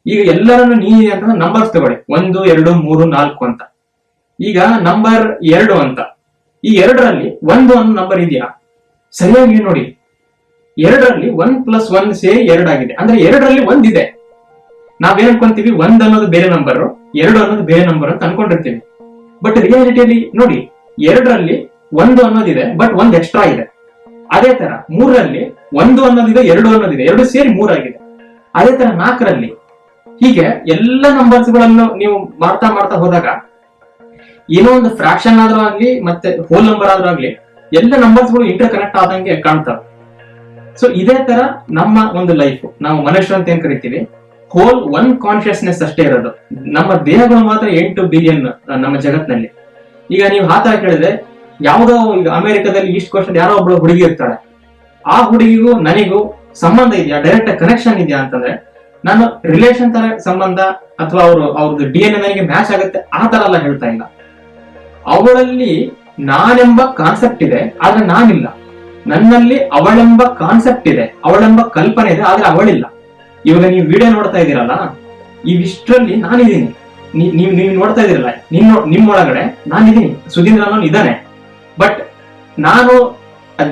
ಈಗ ಎಲ್ಲರನ್ನು ನೀನಿದೆ ಅಂತಂದ್ರೆ ನಂಬರ್ಸ್ ತಗೊಳ್ಳಿ, 1, 2, 3, 4 ಅಂತ. ಈಗ ನಂಬರ್ 2 ಅಂತ, ಈ 2ರಲ್ಲಿ 1 ಅನ್ನೋ ನಂಬರ್ ಇದೆಯಾ? ಸರಿಯಾಗಿ ನೋಡಿ, 2ರಲ್ಲಿ 1 + 1 ಸೇರಿ 2 ಆಗಿದೆ, ಅಂದ್ರೆ 2ರಲ್ಲಿ 1 ಇದೆ. ನಾವೇನ್ ಅನ್ಕೊಂತೀವಿ, 1 ಅನ್ನೋದು ಬೇರೆ ನಂಬರ್, 2 ಅನ್ನೋದು ಬೇರೆ ನಂಬರ್ ಅಂತ ಅನ್ಕೊಂಡಿರ್ತೀವಿ. ಬಟ್ ರಿಯಾಲಿಟಿಯಲ್ಲಿ ನೋಡಿ, 2ರಲ್ಲಿ 1 ಅನ್ನೋದಿದೆ, ಬಟ್ 1 ಎಕ್ಸ್ಟ್ರಾ ಇದೆ. ಅದೇ ತರ 3ರಲ್ಲಿ 1 ಅನ್ನೋದಿದೆ, 2 ಅನ್ನೋದಿದೆ, 2 ಸೇರಿ 3 ಆಗಿದೆ. ಅದೇ ತರ 4ರಲ್ಲಿ ಹೀಗೆ ಎಲ್ಲ ನಂಬರ್ಸ್ ಗಳನ್ನು ನೀವು ಮಾಡ್ತಾ ಹೋದಾಗ, ಏನೋ ಒಂದು ಫ್ರಾಕ್ಷನ್ ಆದ್ರೂ ಆಗ್ಲಿ ಮತ್ತೆ ಹೋಲ್ ನಂಬರ್ ಆದ್ರೂ ಆಗ್ಲಿ, ಎಲ್ಲ ನಂಬರ್ಸ್ ಗಳು ಇಂಟರ್ ಕನೆಕ್ಟ್ ಆದಂಗೆ ಕಾಣ್ತವೆ. ಸೊ ಇದೇ ತರ ನಮ್ಮ ಒಂದು ಲೈಫ್, ನಾವು ಮನುಷ್ಯರು ಅಂತ ಏನ್ ಕರಿತೀವಿ, ಹೋಲ್ ಒನ್ ಕಾನ್ಶಿಯಸ್ನೆಸ್ ಅಷ್ಟೇ ಇರೋದು. ನಮ್ಮ ದೇಹಗಳು ಮಾತ್ರ 8 ಬಿಲಿಯನ್ ನಮ್ಮ ಜಗತ್ನಲ್ಲಿ. ಈಗ ನೀವು ಆ ತರ ಕೇಳಿದ್ರೆ, ಯಾವುದೋ ಈಗ ಅಮೆರಿಕದಲ್ಲಿ ಈಸ್ಟ್ ಕೋಸ್ಟ್ ಯಾರೋ ಒಬ್ಳು ಹುಡುಗಿ ಇರ್ತಾಳೆ, ಆ ಹುಡುಗಿಗೂ ನನಗೂ ಸಂಬಂಧ ಇದೆಯಾ, ಡೈರೆಕ್ಟ್ ಕನೆಕ್ಷನ್ ಇದೆಯಾ ಅಂತಂದ್ರೆ, ನಾನು ರಿಲೇಷನ್ ತರ ಸಂಬಂಧ ಅಥವಾ ಅವ್ರದ್ದು DNA ನನಗೆ ಮ್ಯಾಚ್ ಆಗುತ್ತೆ ಆ ತರ ಎಲ್ಲ ಹೇಳ್ತಾ ಇಲ್ಲ. ಅವಳಲ್ಲಿ ನಾನೆಂಬ ಕಾನ್ಸೆಪ್ಟ್ ಇದೆ, ಆದ್ರೆ ನಾನಿಲ್ಲ. ನನ್ನಲ್ಲಿ ಅವಳೆಂಬ ಕಾನ್ಸೆಪ್ಟ್ ಇದೆ, ಅವಳೆಂಬ ಕಲ್ಪನೆ ಇದೆ, ಆದ್ರೆ ಅವಳಿಲ್ಲ. ಇವಾಗ ನೀವು ವಿಡಿಯೋ ನೋಡ್ತಾ ಇದ್ದೀರಲ್ಲ, ಇವಿಷ್ಟರಲ್ಲಿ ನಾನಿದ್ದೀನಿ. ನೀವು ನೋಡ್ತಾ ಇದೀರಲ್ಲ, ನಿಮ್ಮೊಳಗಡೆ ನಾನಿದ್ದೀನಿ, ಸುಧೀಂದ್ರ ಅನ್ನೋನು ಇದ್ದಾನೆ. ಬಟ್ ನಾನು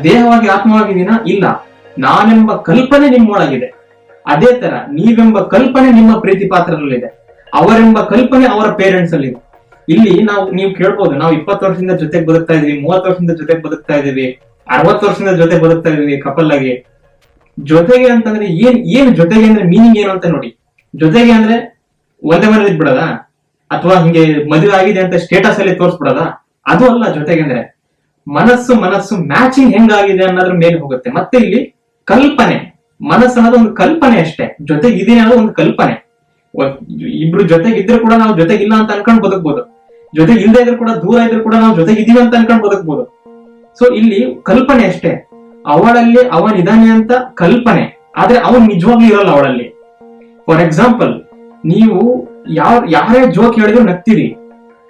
ದೇಹವಾಗಿ ಆತ್ಮವಾಗಿದ್ದೀನ? ಇಲ್ಲ. ನಾನೆಂಬ ಕಲ್ಪನೆ ನಿಮ್ಮೊಳಗಿದೆ. ಅದೇ ತರ ನೀವೆಂಬ ಕಲ್ಪನೆ ನಿಮ್ಮ ಪ್ರೀತಿ ಪಾತ್ರದಲ್ಲಿದೆ, ಅವರೆಂಬ ಕಲ್ಪನೆ ಅವರ ಪೇರೆಂಟ್ಸ್ ಅಲ್ಲಿ ಇದೆ. ಇಲ್ಲಿ ನೀವು ಕೇಳ್ಬೋದು, ನಾವು 20 ವರ್ಷದಿಂದ ಜೊತೆಗೆ ಬದುಕ್ತಾ ಇದೀವಿ, 30 ವರ್ಷದಿಂದ ಜೊತೆಗೆ ಬದುಕ್ತಾ ಇದೀವಿ, 60 ವರ್ಷದಿಂದ ಜೊತೆ ಬದುಕ್ತಾ ಇದೀವಿ ಕಪಲ್ ಆಗಿ. ಜೊತೆಗೆ ಅಂತಂದ್ರೆ ಏನ್ ಜೊತೆಗೆ ಅಂದ್ರೆ ಮೀನಿಂಗ್ ಏನು ಅಂತ ನೋಡಿ. ಜೊತೆಗೆ ಅಂದ್ರೆ ಒಂದೇ ಮನೇಲಿ ಇದ್ಬಿಡದ, ಅಥವಾ ಹಿಂಗೆ ಮದುವೆ ಆಗಿದೆ ಅಂತ ಸ್ಟೇಟಸ್ ಅಲ್ಲಿ ತೋರಿಸ್ಬಿಡದ? ಅದು ಅಲ್ಲ. ಜೊತೆಗೆ ಅಂದ್ರೆ ಮನಸ್ಸು ಮ್ಯಾಚಿಂಗ್ ಹೆಂಗಾಗಿದೆ ಅನ್ನೋದ್ರ ಮೇಲೆ ಹೋಗುತ್ತೆ. ಮತ್ತೆ ಇಲ್ಲಿ ಕಲ್ಪನೆ, ಮನಸ್ಸು ಅನ್ನೋದು ಒಂದು ಕಲ್ಪನೆ ಅಷ್ಟೇ. ಜೊತೆಗಿದ್ದೀನಿ ಅನ್ನೋದು ಒಂದು ಕಲ್ಪನೆ. ಇಬ್ರು ಜೊತೆಗಿದ್ರು ಕೂಡ ನಾವು ಜೊತೆಗಿಲ್ಲ ಅಂತ ಅನ್ಕೊಂಡ್ ಬದುಕ್ಬೋದು, ಜೊತೆಗೆ ಇಲ್ಲದೆ ಇದ್ರು ಕೂಡ, ದೂರ ಇದ್ರು ಕೂಡ ನಾವು ಜೊತೆಗಿದ್ದೀವಿ ಅಂತ ಅನ್ಕೊಂಡ್ ಬದುಕ್ಬೋದು. ಸೊ ಇಲ್ಲಿ ಕಲ್ಪನೆ ಅಷ್ಟೇ. ಅವಳಲ್ಲಿ ಅವನಿದಾನೆ ಅಂತ ಕಲ್ಪನೆ, ಆದ್ರೆ ಅವನ್ ನಿಜವಾಗ್ಲೂ ಇರಲ್ಲ ಅವಳಲ್ಲಿ. ಫಾರ್ ಎಕ್ಸಾಂಪಲ್, ನೀವು ಯಾರೇ ಜೋಕ್ ಹೇಳಿದ್ರು ನಗ್ತೀರಿ,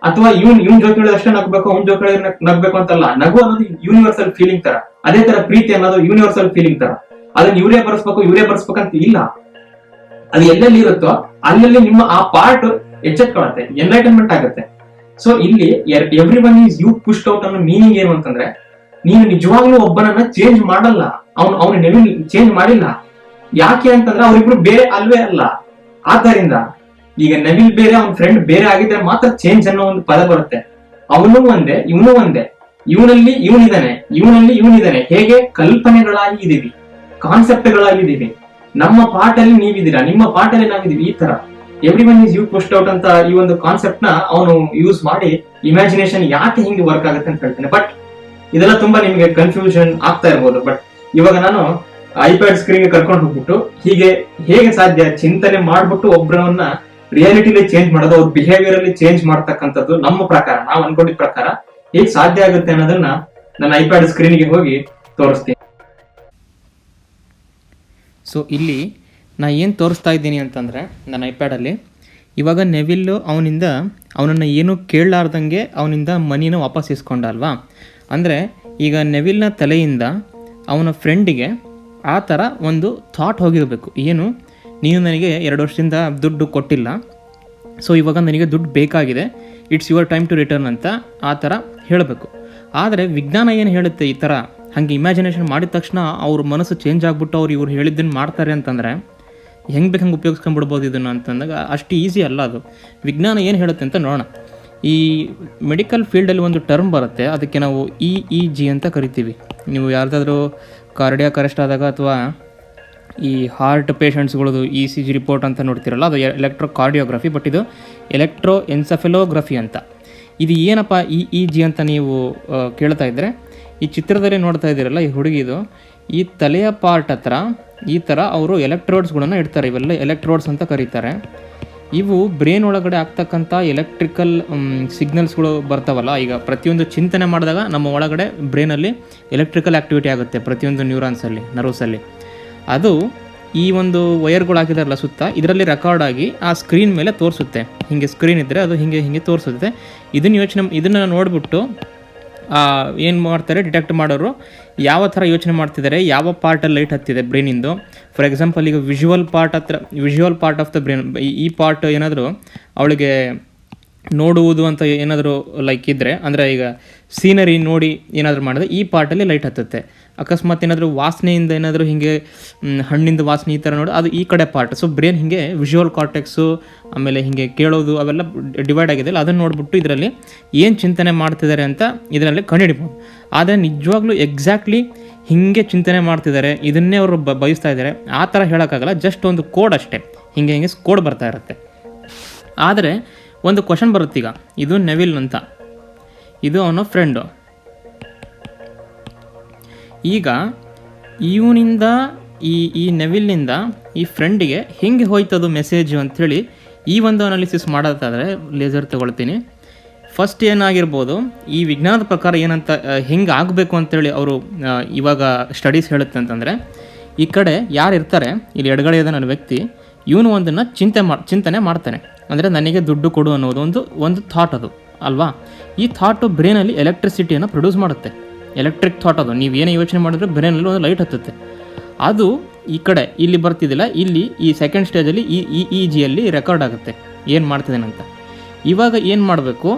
ಅಥವಾ ಇವನ್ ಜೋಕ್ ಹೇಳಿದಷ್ಟೇ ನಗ್ಬೇಕು, ಅವ್ನ್ ಜೋಕ್ ಹೇಳಿದ್ರೆ ನಗ್ಬೇಕು ಅಂತಲ್ಲ. ನಗು ಅನ್ನೋದು ಯೂನಿವರ್ಸಲ್ ಫೀಲಿಂಗ್ ತರ. ಅದೇ ತರ ಪ್ರೀತಿ ಅನ್ನೋದು ಯೂನಿವರ್ಸಲ್ ಫೀಲಿಂಗ್ ತರ. ಅದನ್ನ ಇವರೇ ಬರ್ಸ್ಬೇಕಂತ ಇಲ್ಲ. ಅದು ಎಲ್ಲೆಲ್ಲಿ ಇರುತ್ತೋ ಅಲ್ಲಲ್ಲಿ ನಿಮ್ಮ ಆ ಪಾರ್ಟ್ ಎಚ್ಚೆತ್ಕೊಳತ್ತೆ, ಎನ್ಲೈಟನ್ಮೆಂಟ್ ಆಗುತ್ತೆ. ಸೊ ಇಲ್ಲಿ everyone is you pushed out ಅನ್ನೋ ಮೀನಿಂಗ್ ಏನು ಅಂತಂದ್ರೆ, ನೀನು ನಿಜವಾಗ್ಲೂ ಒಬ್ಬನನ್ನ ಚೇಂಜ್ ಮಾಡಲ್ಲ. ಅವನು ನೆವಿಲ್ ಚೇಂಜ್ ಮಾಡಿಲ್ಲ. ಯಾಕೆ ಅಂತಂದ್ರೆ ಅವರಿಬ್ರು ಬೇರೆ ಅಲ್ವೇ ಅಲ್ಲ. ಆದ್ದರಿಂದ ಈಗ ನೆವಿಲ್ ಬೇರೆ, ಅವನ ಫ್ರೆಂಡ್ ಬೇರೆ ಆಗಿದ್ರೆ ಮಾತ್ರ ಚೇಂಜ್ ಅನ್ನೋ ಒಂದು ಪದ ಬರುತ್ತೆ. ಅವನು ಒಂದೇ, ಇವನು ಒಂದೇ. ಇವನಲ್ಲಿ ಇವನಿದ್ದಾನೆ. ಹೇಗೆ ಕಲ್ಪನೆಗಳಾಗಿ ಇದೀವಿ, ಕಾನ್ಸೆಪ್ಟ್ಗಳಾಗಿದ್ದೀವಿ. ನಮ್ಮ ಪಾಠಲ್ಲಿ ನೀವಿದ್ದೀರಾ, ನಿಮ್ಮ ಪಾಠಲ್ಲಿ ನಾವಿದೀವಿ. ಈ ತರ everyone is you pushed out ಅಂತ ಈ ಒಂದು ಕಾನ್ಸೆಪ್ಟ್ ನ ಅವನು ಯೂಸ್ ಮಾಡಿ ಇಮ್ಯಾಜಿನೇಷನ್ ಯಾಕೆ ಹಿಂಗೆ ವರ್ಕ್ ಆಗುತ್ತೆ ಅಂತ ಹೇಳ್ತೇನೆ. ಬಟ್ ಇದೆಲ್ಲ ತುಂಬಾ ನಿಮ್ಗೆ ಕನ್ಫ್ಯೂಷನ್ ಆಗ್ತಾ ಇರ್ಬೋದು. ಬಟ್ ಇವಾಗ ನಾನು ಐಪ್ಯಾಡ್ ಸ್ಕ್ರೀನ್ ಕರ್ಕೊಂಡು ಹೋಗ್ಬಿಟ್ಟು ಹೇಗೆ ಸಾಧ್ಯ ಚಿಂತನೆ ಮಾಡ್ಬಿಟ್ಟು ಒಬ್ಬರನ್ನ ರಿಯಾಲಿಟಿಲಿ ಚೇಂಜ್ ಮಾಡೋದು, ಅವ್ರ ಬಿಹೇವಿಯರ್ ಅಲ್ಲಿ ಚೇಂಜ್ ಮಾಡ್ತಕ್ಕಂಥದ್ದು ನಮ್ಮ ಪ್ರಕಾರ, ನಾವು ಅನ್ಕೊಂಡಿದ್ದ ಪ್ರಕಾರ ಹೇಗೆ ಸಾಧ್ಯ ಆಗುತ್ತೆ ಅನ್ನೋದನ್ನ ನನ್ನ ಐಪ್ಯಾಡ್ ಸ್ಕ್ರೀನ್ಗೆ ಹೋಗಿ ತೋರಿಸ್ತೀನಿ. ಸೊ ಇಲ್ಲಿ ನಾ ಏನು ತೋರಿಸ್ತಾ ಇದ್ದೀನಿ ಅಂತಂದರೆ, ನನ್ನ ಐಪ್ಯಾಡಲ್ಲಿ ಇವಾಗ ನೆವಿಲ್ಲು ಅವನನ್ನು ಏನೂ ಕೇಳಲಾರ್ದಂಗೆ ಅವನಿಂದ ಮನಿನ ವಾಪಸ್ ಇಸ್ಕೊಂಡ ಅಲ್ವಾ. ಅಂದರೆ ಈಗ ನೆವಿಲ್ನ ತಲೆಯಿಂದ ಅವನ ಫ್ರೆಂಡಿಗೆ ಆ ಥರ ಒಂದು ಥಾಟ್ ಹೋಗಿರಬೇಕು, ಏನು ನೀನು ನನಗೆ 2 ವರ್ಷದಿಂದ ದುಡ್ಡು ಕೊಟ್ಟಿಲ್ಲ, ಸೊ ಇವಾಗ ನನಗೆ ದುಡ್ಡು ಬೇಕಾಗಿದೆ, it's your time to return ಅಂತ ಆ ಥರ ಹೇಳಬೇಕು. ಆದರೆ ವಿಜ್ಞಾನ ಏನು ಹೇಳುತ್ತೆ, ಈ ಥರ ಹಾಗೆ ಇಮ್ಯಾಜಿನೇಷನ್ ಮಾಡಿದ ತಕ್ಷಣ ಅವ್ರ ಮನಸ್ಸು ಚೇಂಜ್ ಆಗಿಬಿಟ್ಟು ಇವ್ರು ಹೇಳಿದ್ದನ್ನು ಮಾಡ್ತಾರೆ ಅಂತಂದರೆ ಹೆಂಗೆ ಬೇಕು ಹಂಗೆ ಉಪಯೋಗಿಸ್ಕೊಂಡ್ಬಿಡ್ಬೋದು ಇದನ್ನು ಅಂತಂದಾಗ ಅಷ್ಟು ಈಸಿ ಅಲ್ಲ ಅದು. ವಿಜ್ಞಾನ ಏನು ಹೇಳುತ್ತೆ ಅಂತ ನೋಡೋಣ. ಈ ಮೆಡಿಕಲ್ ಫೀಲ್ಡಲ್ಲಿ ಒಂದು ಟರ್ಮ್ ಬರುತ್ತೆ, ಅದಕ್ಕೆ ನಾವು EEG ಅಂತ ಕರಿತೀವಿ. ನೀವು ಯಾರ್ದಾದ್ರೂ ಕಾರ್ಡಿಯಾಕ್ ಅರೆಸ್ಟ್ ಆದಾಗ ಅಥವಾ ಈ ಹಾರ್ಟ್ ಪೇಷಂಟ್ಸ್ಗಳದು ECG ರಿಪೋರ್ಟ್ ಅಂತ ನೋಡ್ತಿರಲ್ಲ, ಅದು ಎಲೆಕ್ಟ್ರೋಕಾರ್ಡಿಯೋಗ್ರಫಿ. ಬಟ್ ಇದು ಎಲೆಕ್ಟ್ರೋ ಎನ್ಸೆಫೆಲೋಗ್ರಫಿ ಅಂತ. ಇದು ಏನಪ್ಪ EEG ಅಂತ ನೀವು ಕೇಳ್ತಾ ಇದ್ದರೆ, ಈ ಚಿತ್ರದಲ್ಲಿ ನೋಡ್ತಾ ಇದ್ದೀರಲ್ಲ ಈ ಹುಡುಗಿದು, ಈ ತಲೆಯ ಪಾರ್ಟ್ ಹತ್ರ ಈ ಥರ ಅವರು ಎಲೆಕ್ಟ್ರೋಡ್ಸ್ಗಳನ್ನು ಇಡ್ತಾರೆ. ಇವೆಲ್ಲ ಎಲೆಕ್ಟ್ರೋಡ್ಸ್ ಅಂತ ಕರೀತಾರೆ. ಇವು ಬ್ರೈನ್ ಒಳಗಡೆ ಆಗ್ತಕ್ಕಂಥ ಎಲೆಕ್ಟ್ರಿಕಲ್ ಸಿಗ್ನಲ್ಸ್ಗಳು ಬರ್ತಾವಲ್ಲ, ಈಗ ಪ್ರತಿಯೊಂದು ಚಿಂತನೆ ಮಾಡಿದಾಗ ನಮ್ಮ ಒಳಗಡೆ ಬ್ರೈನಲ್ಲಿ ಎಲೆಕ್ಟ್ರಿಕಲ್ ಆ್ಯಕ್ಟಿವಿಟಿ ಆಗುತ್ತೆ ಪ್ರತಿಯೊಂದು ನ್ಯೂರಾನ್ಸಲ್ಲಿ, ನರ್ವ್ಸಲ್ಲಿ. ಅದು ಈ ಒಂದು ವೈರ್ಗಳು ಹಾಕಿದಾರಲ್ಲ ಸುತ್ತ, ಇದರಲ್ಲಿ ರೆಕಾರ್ಡ್ ಆಗಿ ಆ ಸ್ಕ್ರೀನ್ ಮೇಲೆ ತೋರಿಸುತ್ತೆ. ಹೀಗೆ ಸ್ಕ್ರೀನ್ ಇದ್ದರೆ ಅದು ಹಿಂಗೆ ತೋರಿಸುತ್ತೆ. ಇದನ್ನು ನೋಡಿಬಿಟ್ಟು ಏನು ಮಾಡ್ತಾರೆ ಡಿಟೆಕ್ಟ್ ಮಾಡೋರು, ಯಾವ ಥರ ಯೋಚನೆ ಮಾಡ್ತಿದ್ದಾರೆ, ಯಾವ ಪಾರ್ಟಲ್ಲಿ ಲೈಟ್ ಹತ್ತಿದೆ ಬ್ರೈನಿಂದು. ಫಾರ್ ಎಕ್ಸಾಂಪಲ್, ಈಗ visual part of the brain, ಈ ಪಾರ್ಟ್ ಏನಾದರೂ ಅವಳಿಗೆ ನೋಡುವುದು ಅಂತ ಏನಾದರೂ ಲೈಕ್ ಇದ್ದರೆ, ಅಂದರೆ ಈಗ ಸೀನರಿ ನೋಡಿ ಏನಾದರೂ ಮಾಡಿದ್ರೆ ಈ ಪಾರ್ಟಲ್ಲಿ ಲೈಟ್ ಹತ್ತುತ್ತೆ. ಅಕಸ್ಮಾತ್ ಏನಾದರೂ ವಾಸನೆಯಿಂದ ಏನಾದರೂ ಹೀಗೆ ಹಣ್ಣಿಂದ ವಾಸನೆ ಈ ಥರ ನೋಡಿ, ಅದು ಈ ಕಡೆ ಪಾರ್ಟ್. ಸೊ ಬ್ರೈನ್ ಹೀಗೆ ವಿಜುವಲ್ ಕಾರ್ಟೆಕ್ಸು, ಆಮೇಲೆ ಹೀಗೆ ಕೇಳೋದು ಅವೆಲ್ಲ ಡಿವೈಡ್ ಆಗಿದೆ. ಅದನ್ನು ನೋಡಿಬಿಟ್ಟು ಇದರಲ್ಲಿ ಏನು ಚಿಂತನೆ ಮಾಡ್ತಿದ್ದಾರೆ ಅಂತ ಇದರಲ್ಲಿ ಕಂಡುಹಿಡಿಬೋದು. ಆದರೆ ನಿಜವಾಗ್ಲೂ ಎಕ್ಸಾಕ್ಟ್ಲಿ ಹೀಗೆ ಚಿಂತನೆ ಮಾಡ್ತಿದ್ದಾರೆ, ಇದನ್ನೇ ಅವರು ಬಯಸ್ತಾ ಇದ್ದಾರೆ ಆ ಥರ ಹೇಳೋಕ್ಕಾಗಲ್ಲ. ಜಸ್ಟ್ ಒಂದು ಕೋಡ್ ಅಷ್ಟೇ, ಹಿಂಗೆ ಕೋಡ್ ಬರ್ತಾ ಇರುತ್ತೆ. ಆದರೆ ಒಂದು ಕ್ವಶನ್ ಬರುತ್ತೀಗ, ಇದು ನೆವಿಲ್ ಅಂತ, ಇದು ಅವನ ಫ್ರೆಂಡು. ಈಗ ಇವನಿಂದ ಈ ನೆವಿಲ್ನಿಂದ ಈ ಫ್ರೆಂಡಿಗೆ ಹೆಂಗೆ ಹೋಯ್ತದು ಮೆಸೇಜು ಅಂಥೇಳಿ ಈ ಒಂದು ಅನಾಲಿಸಿಸ್ ಮಾಡೋದಾದರೆ ಲೇಸರ್ ತೊಗೊಳ್ತೀನಿ. ಫಸ್ಟ್ ಏನಾಗಿರ್ಬೋದು, ಈ ವಿಜ್ಞಾನದ ಪ್ರಕಾರ ಏನಂತ ಹೆಂಗೆ ಆಗಬೇಕು ಅಂತೇಳಿ ಅವರು ಇವಾಗ ಸ್ಟಡೀಸ್ ಹೇಳುತ್ತೆ ಅಂತಂದರೆ, ಈ ಕಡೆ ಯಾರು ಇರ್ತಾರೆ, ಇಲ್ಲಿ ಎಡಗಡೆ ಇದೆ ನನ್ನ ವ್ಯಕ್ತಿ, ಇವನು ಒಂದನ್ನು ಚಿಂತನೆ ಮಾಡ್ತಾನೆ. ಅಂದರೆ ನನಗೆ ದುಡ್ಡು ಕೊಡು ಅನ್ನೋದು ಒಂದು ಥಾಟ್ ಅದು ಅಲ್ವಾ. ಈ ಥಾಟು ಬ್ರೈನಲ್ಲಿ ಎಲೆಕ್ಟ್ರಿಸಿಟಿಯನ್ನು ಪ್ರೊಡ್ಯೂಸ್ ಮಾಡುತ್ತೆ. ಎಲೆಕ್ಟ್ರಿಕ್ ಥಾಟ್ ಅದು. ನೀವೇನೇ ಯೋಚನೆ ಮಾಡಿದ್ರೆ ಬ್ರೈನಲ್ಲಿ ಒಂದು ಲೈಟ್ ಹತ್ತುತ್ತೆ. ಅದು ಈ ಕಡೆ ಇಲ್ಲಿ ಬರ್ತಿದ್ದಿಲ್ಲ, ಇಲ್ಲಿ ಈ ಸೆಕೆಂಡ್ ಸ್ಟೇಜಲ್ಲಿ ಈ ಜಿಯಲ್ಲಿ ರೆಕಾರ್ಡ್ ಆಗುತ್ತೆ ಏನು ಮಾಡ್ತಿದ್ದೇನಂತ. ಇವಾಗ ಏನು ಮಾಡಬೇಕು,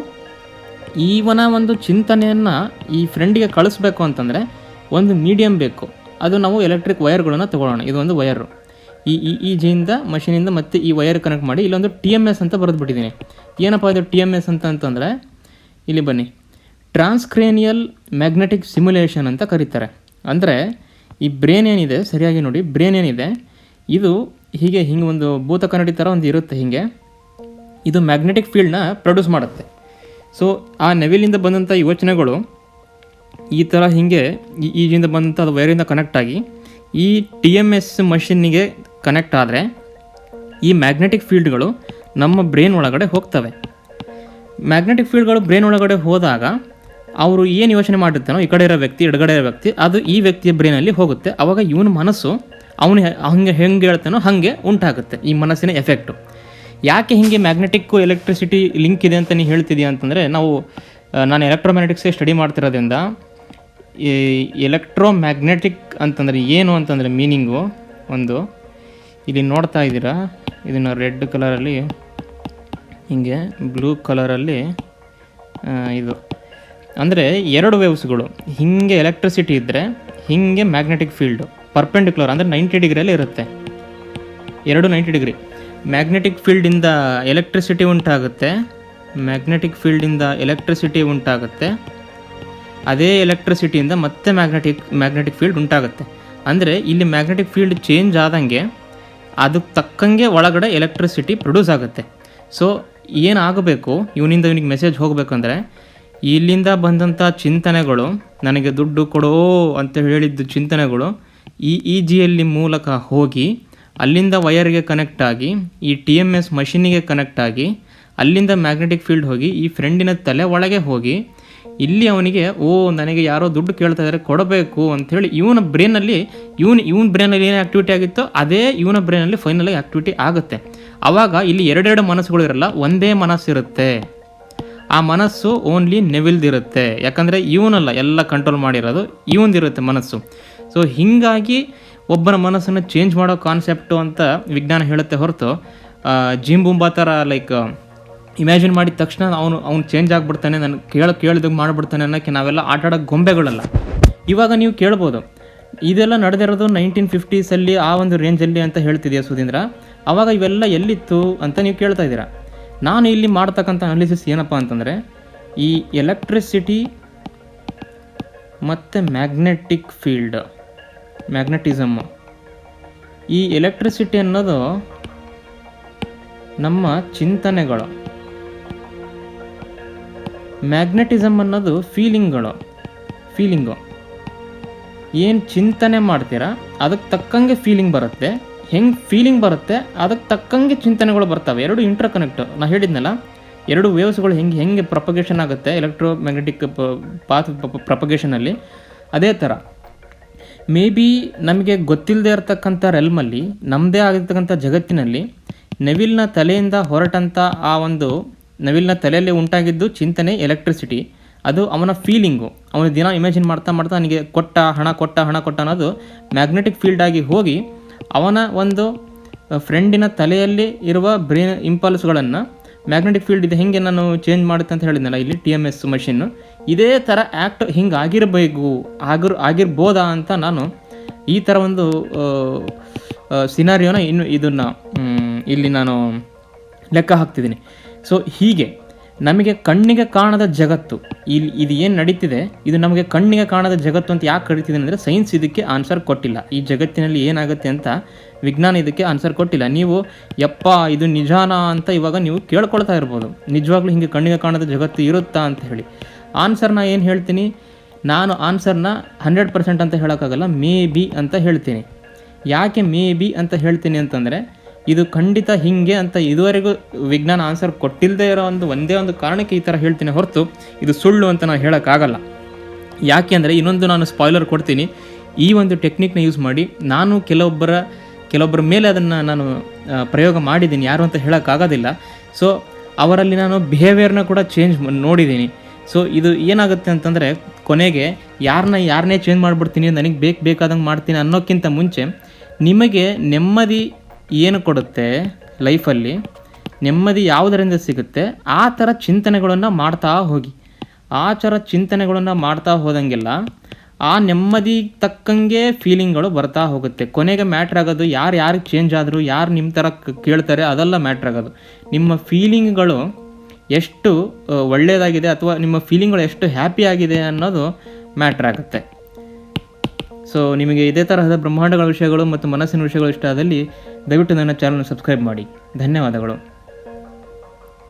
ಇವನ ಒಂದು ಚಿಂತನೆಯನ್ನು ಈ ಫ್ರೆಂಡಿಗೆ ಕಳಿಸ್ಬೇಕು ಅಂತಂದರೆ ಒಂದು ಮೀಡಿಯಮ್ ಬೇಕು. ಅದು ನಾವು ಎಲೆಕ್ಟ್ರಿಕ್ ವೈರ್ಗಳನ್ನು ತೊಗೊಳ್ಳೋಣ. ಇದೊಂದು ವೈರು, ಈ ಜಿಯಿಂದ ಮಷೀನಿಂದ ಮತ್ತೆ ಈ ವೈರ್ ಕನೆಕ್ಟ್ ಮಾಡಿ ಇಲ್ಲೊಂದು TMS ಅಂತ ಬರೆದುಬಿಟ್ಟಿದ್ದೀನಿ. ಏನಪ್ಪ ಇದು TMS ಅಂತಂದರೆ, ಇಲ್ಲಿ ಬನ್ನಿ, ಟ್ರಾನ್ಸ್ಕ್ರೇನಿಯಲ್ ಮ್ಯಾಗ್ನೆಟಿಕ್ ಸಿಮ್ಯುಲೇಷನ್ ಅಂತ ಕರೀತಾರೆ. ಅಂದರೆ ಈ ಬ್ರೇನ್ ಏನಿದೆ, ಸರಿಯಾಗಿ ನೋಡಿ, ಬ್ರೇನ್ ಏನಿದೆ ಇದು ಹಿಂಗೆ ಒಂದು ಭೂತ ಕನ್ನಡಿ ಥರ ಒಂದು ಇರುತ್ತೆ. ಹೀಗೆ ಇದು ಮ್ಯಾಗ್ನೆಟಿಕ್ ಫೀಲ್ಡ್ನ ಪ್ರೊಡ್ಯೂಸ್ ಮಾಡುತ್ತೆ. ಸೊ ಆ ನೆವಿಲಿಂದ ಬಂದಂಥ ಯೋಚನೆಗಳು ಈ ಥರ ಹೀಗೆ ಈಜಿಂದ ಬಂದಂಥ ಅದು ವೈರಿಂದ ಕನೆಕ್ಟ್ ಆಗಿ ಈ TMS ಮಷೀನಿಗೆ ಕನೆಕ್ಟ್ ಆದರೆ ಈ ಮ್ಯಾಗ್ನೆಟಿಕ್ ಫೀಲ್ಡ್ಗಳು ನಮ್ಮ ಬ್ರೈನ್ ಒಳಗಡೆ ಹೋಗ್ತವೆ. ಮ್ಯಾಗ್ನೆಟಿಕ್ ಫೀಲ್ಡ್ಗಳು ಬ್ರೈನ್ ಒಳಗಡೆ ಹೋದಾಗ ಅವರು ಏನು ಯೋಚನೆ ಮಾಡಿರ್ತಾನೋ, ಈ ಕಡೆ ಇರೋ ವ್ಯಕ್ತಿ, ಎಡಗಡೆ ಇರೋ ವ್ಯಕ್ತಿ, ಅದು ಈ ವ್ಯಕ್ತಿಯ ಬ್ರೈನಲ್ಲಿ ಹೋಗುತ್ತೆ. ಆವಾಗ ಇವನ ಮನಸ್ಸು ಅವನು ಹೆಂಗೆ ಹೇಳ್ತಾನೋ ಹಾಗೆ ಉಂಟಾಗುತ್ತೆ ಈ ಮನಸ್ಸಿನ ಎಫೆಕ್ಟು. ಯಾಕೆ ಹೀಗೆ ಮ್ಯಾಗ್ನೆಟಿಕ್ಕು ಎಲೆಕ್ಟ್ರಿಸಿಟಿ ಲಿಂಕ್ ಇದೆ ಅಂತ ನೀವು ಹೇಳ್ತಿದ್ದೀಯ ಅಂತಂದರೆ, ನಾನು ಎಲೆಕ್ಟ್ರೋಮ್ಯಾಗ್ನೆಟಿಕ್ಸೇ ಸ್ಟಡಿ ಮಾಡ್ತಿರೋದ್ರಿಂದ ಈ ಎಲೆಕ್ಟ್ರೋಮ್ಯಾಗ್ನೆಟಿಕ್ ಅಂತಂದರೆ ಏನು ಅಂತಂದರೆ ಮೀನಿಂಗು ಒಂದು ಇಲ್ಲಿ ನೋಡ್ತಾ ಇದ್ದೀರಾ, ಇದನ್ನು ರೆಡ್ ಕಲರಲ್ಲಿ ಹೀಗೆ ಬ್ಲೂ ಕಲರಲ್ಲಿ ಇದು ಅಂದರೆ ಎರಡು ವೇವ್ಸ್ಗಳು ಹೀಗೆ ಎಲೆಕ್ಟ್ರಿಸಿಟಿ ಇದ್ದರೆ ಹೀಗೆ ಮ್ಯಾಗ್ನೆಟಿಕ್ ಫೀಲ್ಡು ಪರ್ಪೆಂಡಿಕ್ಯುಲರ್ ಅಂದರೆ 90 ಡಿಗ್ರಿಯಲ್ಲಿ ಇರುತ್ತೆ. 90 ಡಿಗ್ರಿ ಮ್ಯಾಗ್ನೆಟಿಕ್ ಫೀಲ್ಡಿಂದ ಎಲೆಕ್ಟ್ರಿಸಿಟಿ ಉಂಟಾಗುತ್ತೆ. ಅದೇ ಎಲೆಕ್ಟ್ರಿಸಿಟಿಯಿಂದ ಮತ್ತೆ ಮ್ಯಾಗ್ನೆಟಿಕ್ ಫೀಲ್ಡ್ ಉಂಟಾಗುತ್ತೆ. ಅಂದರೆ ಇಲ್ಲಿ ಮ್ಯಾಗ್ನೆಟಿಕ್ ಫೀಲ್ಡ್ ಚೇಂಜ್ ಆದಂಗೆ ಅದಕ್ಕೆ ತಕ್ಕಂಗೆ ಒಳಗಡೆ ಎಲೆಕ್ಟ್ರಿಸಿಟಿ ಪ್ರೊಡ್ಯೂಸ್ ಆಗುತ್ತೆ. ಸೊ ಏನಾಗಬೇಕು, ಇವನಿಗೆ ಮೆಸೇಜ್ ಹೋಗಬೇಕಂದ್ರೆ, ಇಲ್ಲಿಂದ ಬಂದಂಥ ಚಿಂತನೆಗಳು, ನನಗೆ ದುಡ್ಡು ಕೊಡೋ ಅಂತ ಹೇಳಿದ್ದು ಚಿಂತನೆಗಳು ಈ ಜಿಯಲ್ಲಿ ಮೂಲಕ ಹೋಗಿ ಅಲ್ಲಿಂದ ವೈರ್ಗೆ ಕನೆಕ್ಟ್ ಆಗಿ ಈ TMS ಮಷೀನಿಗೆ ಕನೆಕ್ಟ್ ಆಗಿ ಅಲ್ಲಿಂದ ಮ್ಯಾಗ್ನೆಟಿಕ್ ಫೀಲ್ಡ್ ಹೋಗಿ ಈ ಫ್ರೆಂಡಿನ ತಲೆ ಒಳಗೆ ಹೋಗಿ ಇಲ್ಲಿ ಅವನಿಗೆ ನನಗೆ ಯಾರೋ ದುಡ್ಡು ಕೇಳ್ತಾ ಇದ್ದಾರೆ ಕೊಡಬೇಕು ಅಂಥೇಳಿ ಇವನ ಬ್ರೈನಲ್ಲಿ ಏನು ಆ್ಯಕ್ಟಿವಿಟಿ ಆಗಿತ್ತೋ ಅದೇ ಇವನ ಬ್ರೈನಲ್ಲಿ ಫೈನಲಾಗಿ ಆ್ಯಕ್ಟಿವಿಟಿ ಆಗುತ್ತೆ. ಆವಾಗ ಇಲ್ಲಿ ಎರಡೆರಡು ಮನಸ್ಸುಗಳು ಇರಲ್ಲ, ಒಂದೇ ಮನಸ್ಸಿರುತ್ತೆ. ಆ ಮನಸ್ಸು ಓನ್ಲಿ ನೆವಿಲ್ದಿರುತ್ತೆ. ಯಾಕಂದರೆ ಇವನಲ್ಲ ಎಲ್ಲ ಕಂಟ್ರೋಲ್ ಮಾಡಿರೋದು, ಇವಂದಿರುತ್ತೆ ಮನಸ್ಸು. ಸೊ ಹೀಗಾಗಿ ಒಬ್ಬನ ಮನಸ್ಸನ್ನು ಚೇಂಜ್ ಮಾಡೋ ಕಾನ್ಸೆಪ್ಟು ಅಂತ ವಿಜ್ಞಾನ ಹೇಳುತ್ತೆ ಹೊರತು ಜಿಮ್ ಬುಂಬಾ ಥರ ಲೈಕ್ ಇಮ್ಯಾಜಿನ್ ಮಾಡಿದ ತಕ್ಷಣ ಅವನು ಚೇಂಜ್ ಆಗಿಬಿಡ್ತಾನೆ, ನಾನು ಕೇಳಿದಾಗ ಮಾಡಿಬಿಡ್ತಾನೆ ಅನ್ನೋಕ್ಕೆ ನಾವೆಲ್ಲ ಆಟಾಡೋ ಗೊಂಬೆಗಳಲ್ಲ. ಇವಾಗ ನೀವು ಕೇಳ್ಬೋದು, ಇದೆಲ್ಲ ನಡೆದಿರೋದು 1950s ಆ ಒಂದು ರೇಂಜಲ್ಲಿ ಅಂತ ಹೇಳ್ತಿದೆಯಾ ಸುಧೀಂದ್ರ, ಆವಾಗ ಇವೆಲ್ಲ ಎಲ್ಲಿತ್ತು ಅಂತ ನೀವು ಕೇಳ್ತಾ ಇದ್ದೀರಾ. ನಾನು ಇಲ್ಲಿ ಮಾಡ್ತಕ್ಕಂಥ ಅನಾಲಿಸಿಸ್ ಏನಪ್ಪ ಅಂತಂದರೆ, ಈ ಎಲೆಕ್ಟ್ರಿಸಿಟಿ ಮತ್ತು ಮ್ಯಾಗ್ನೆಟಿಕ್ ಫೀಲ್ಡ್, ಮ್ಯಾಗ್ನೆಟಿಸಮ್ಮು, ಈ ಎಲೆಕ್ಟ್ರಿಸಿಟಿ ಅನ್ನೋದು ನಮ್ಮ ಚಿಂತನೆಗಳು, ಮ್ಯಾಗ್ನೆಟಿಸಮ್ ಅನ್ನೋದು ಫೀಲಿಂಗು. ಏನು ಚಿಂತನೆ ಮಾಡ್ತೀರಾ ಅದಕ್ಕೆ ತಕ್ಕಂಗೆ ಫೀಲಿಂಗ್ ಬರುತ್ತೆ. ಹೆಂಗೆ ಫೀಲಿಂಗ್ ಬರುತ್ತೆ ಅದಕ್ಕೆ ತಕ್ಕಂಗೆ ಚಿಂತನೆಗಳು ಬರ್ತವೆ. ಎರಡು ಇಂಟರ್ ಕನೆಕ್ಟ್. ನಾನು ಹೇಳಿದ್ನಲ್ಲ, ಎರಡು ವೇವ್ಸ್ಗಳು ಹೆಂಗೆ ಪ್ರಪಗೇಷನ್ ಆಗುತ್ತೆ ಎಲೆಕ್ಟ್ರೋಮ್ಯಾಗ್ನೆಟಿಕ್ ಪಾತ್ ಪ್ರಪಗೇಷನಲ್ಲಿ, ಅದೇ ಥರ ಮೇ ಬಿ ನಮಗೆ ಗೊತ್ತಿಲ್ಲದೆ ಇರತಕ್ಕಂಥ ರೆಲ್ಮಲ್ಲಿ, ನಮ್ಮದೇ ಆಗಿರ್ತಕ್ಕಂಥ ಜಗತ್ತಿನಲ್ಲಿ ನೆವಿಲ್ನ ತಲೆಯಿಂದ ಹೊರಟಂಥ ಆ ಒಂದು ನೆವಿಲ್ನ ತಲೆಯಲ್ಲಿ ಉಂಟಾಗಿದ್ದು ಚಿಂತನೆ ಎಲೆಕ್ಟ್ರಿಸಿಟಿ, ಅದು ಅವನ ಫೀಲಿಂಗು. ಅವನ ದಿನ ಇಮ್ಯಾಜಿನ್ ಮಾಡ್ತಾ ನನಗೆ ಕೊಟ್ಟ ಹಣ ಅನ್ನೋದು ಮ್ಯಾಗ್ನೆಟಿಕ್ ಫೀಲ್ಡ್ ಆಗಿ ಹೋಗಿ ಅವನ ಒಂದು ಫ್ರೆಂಡಿನ ತಲೆಯಲ್ಲಿ ಇರುವ ಬ್ರೈನ್ ಇಂಪಲ್ಸ್ಗಳನ್ನು ಮ್ಯಾಗ್ನೆಟಿಕ್ ಫೀಲ್ಡ್ ಇದೆ ಹೆಂಗೆ ನಾನು ಚೇಂಜ್ ಮಾಡುತ್ತೆ ಅಂತ ಹೇಳಿದ್ನಲ್ಲ ಇಲ್ಲಿ TMS ಮಷೀನು, ಇದೇ ಥರ ಆ್ಯಕ್ಟ್ ಹಿಂಗೆ ಆಗಿರ್ಬೋದಾ ಅಂತ ನಾನು ಈ ಥರ ಒಂದು ಸಿನಾರಿಯೋನ ಇದನ್ನು ಇಲ್ಲಿ ನಾನು ಲೆಕ್ಕ ಹಾಕ್ತಿದ್ದೀನಿ. ಸೊ ಹೀಗೆ ನಮಗೆ ಕಣ್ಣಿಗೆ ಕಾಣದ ಜಗತ್ತು, ಇದು ಏನು ನಡೀತಿದೆ ಇದು ನಮಗೆ ಕಣ್ಣಿಗೆ ಕಾಣದ ಜಗತ್ತು ಅಂತ ಯಾಕೆ ಕರೀತಿದೆ ಅಂದರೆ, ಸೈನ್ಸ್ ಇದಕ್ಕೆ ಆನ್ಸರ್ ಕೊಟ್ಟಿಲ್ಲ. ಈ ಜಗತ್ತಿನಲ್ಲಿ ಏನಾಗುತ್ತೆ ಅಂತ ವಿಜ್ಞಾನ ಇದಕ್ಕೆ ಆನ್ಸರ್ ಕೊಟ್ಟಿಲ್ಲ. ನೀವು ಇದು ನಿಜಾನಾ ಅಂತ ಇವಾಗ ನೀವು ಕೇಳ್ಕೊಳ್ತಾ ಇರ್ಬೋದು, ನಿಜವಾಗ್ಲೂ ಹಿಂಗೆ ಕಣ್ಣಿಗೆ ಕಾಣದ ಜಗತ್ತು ಇರುತ್ತಾ ಅಂತ ಹೇಳಿ. ಆನ್ಸರ್ನ ಏನು ಹೇಳ್ತೀನಿ, ನಾನು ಆನ್ಸರ್ನ 100% ಅಂತ ಹೇಳೋಕ್ಕಾಗಲ್ಲ, ಮೇ ಬಿ ಅಂತ ಹೇಳ್ತೀನಿ. ಯಾಕೆ ಮೇ ಬಿ ಅಂತ ಹೇಳ್ತೀನಿ ಅಂತಂದರೆ, ಇದು ಖಂಡಿತ ಹೀಗೆ ಅಂತ ಇದುವರೆಗೂ ವಿಜ್ಞಾನ ಆನ್ಸರ್ ಕೊಟ್ಟಿಲ್ಲದೆ ಇರೋ ಒಂದೇ ಒಂದು ಕಾರಣಕ್ಕೆ ಈ ಥರ ಹೇಳ್ತೀನಿ ಹೊರತು ಇದು ಸುಳ್ಳು ಅಂತ ನಾನು ಹೇಳೋಕ್ಕಾಗಲ್ಲ. ಯಾಕೆ ಅಂದರೆ ಇನ್ನೊಂದು ನಾನು ಸ್ಪಾಯ್ಲರ್ ಕೊಡ್ತೀನಿ. ಈ ಒಂದು ಟೆಕ್ನಿಕ್ನ ಯೂಸ್ ಮಾಡಿ ನಾನು ಕೆಲವೊಬ್ಬರ ಮೇಲೆ ಅದನ್ನು ನಾನು ಪ್ರಯೋಗ ಮಾಡಿದ್ದೀನಿ, ಯಾರು ಅಂತ ಹೇಳೋಕ್ಕಾಗೋದಿಲ್ಲ. ಸೊ ಅವರಲ್ಲಿ ನಾನು ಬಿಹೇವಿಯರ್ನ ಕೂಡ ಚೇಂಜ್ ನೋಡಿದ್ದೀನಿ. ಸೊ ಇದು ಏನಾಗುತ್ತೆ ಅಂತಂದರೆ, ಕೊನೆಗೆ ಯಾರನ್ನೇ ಚೇಂಜ್ ಮಾಡಿಬಿಡ್ತೀನಿ, ನನಗೆ ಬೇಕಾದಂಗೆ ಮಾಡ್ತೀನಿ ಅನ್ನೋಕ್ಕಿಂತ ಮುಂಚೆ ನಿಮಗೆ ನೆಮ್ಮದಿ ಏನು ಕೊಡುತ್ತೆ ಲೈಫಲ್ಲಿ, ನೆಮ್ಮದಿ ಯಾವುದರಿಂದ ಸಿಗುತ್ತೆ ಆ ಥರ ಚಿಂತನೆಗಳನ್ನು ಮಾಡ್ತಾ ಹೋಗಿ. ಆ ಥರ ಚಿಂತನೆಗಳನ್ನು ಮಾಡ್ತಾ ಹೋದಂಗೆಲ್ಲ ಆ ನೆಮ್ಮದಿ ತಕ್ಕಂಗೆ ಫೀಲಿಂಗ್ಗಳು ಬರ್ತಾ ಹೋಗುತ್ತೆ. ಕೊನೆಗೆ ಮ್ಯಾಟ್ರ್ ಆಗೋದು ಯಾರಿಗೆ ಚೇಂಜ್ ಆದರು, ಯಾರು ನಿಮ್ಮ ಥರ ಕೇಳ್ತಾರೆ ಅದೆಲ್ಲ ಮ್ಯಾಟ್ರ್ ಆಗೋದು. ನಿಮ್ಮ ಫೀಲಿಂಗ್ಗಳು ಎಷ್ಟು ಒಳ್ಳೆಯದಾಗಿದೆ ಅಥವಾ ನಿಮ್ಮ ಫೀಲಿಂಗ್ಗಳು ಎಷ್ಟು ಹ್ಯಾಪಿ ಆಗಿದೆ ಅನ್ನೋದು ಮ್ಯಾಟ್ರ್ ಆಗುತ್ತೆ. ಸೊ ನಿಮಗೆ ಇದೇ ತರಹದ ಬ್ರಹ್ಮಾಂಡಗಳ ವಿಷಯಗಳು ಮತ್ತು ಮನಸ್ಸಿನ ವಿಷಯಗಳು ಇಷ್ಟ ಆದಲ್ಲಿ ದಯವಿಟ್ಟು ನನ್ನ ಚಾನಲ್ನ ಸಬ್ಸ್ಕ್ರೈಬ್ ಮಾಡಿ. ಧನ್ಯವಾದಗಳು.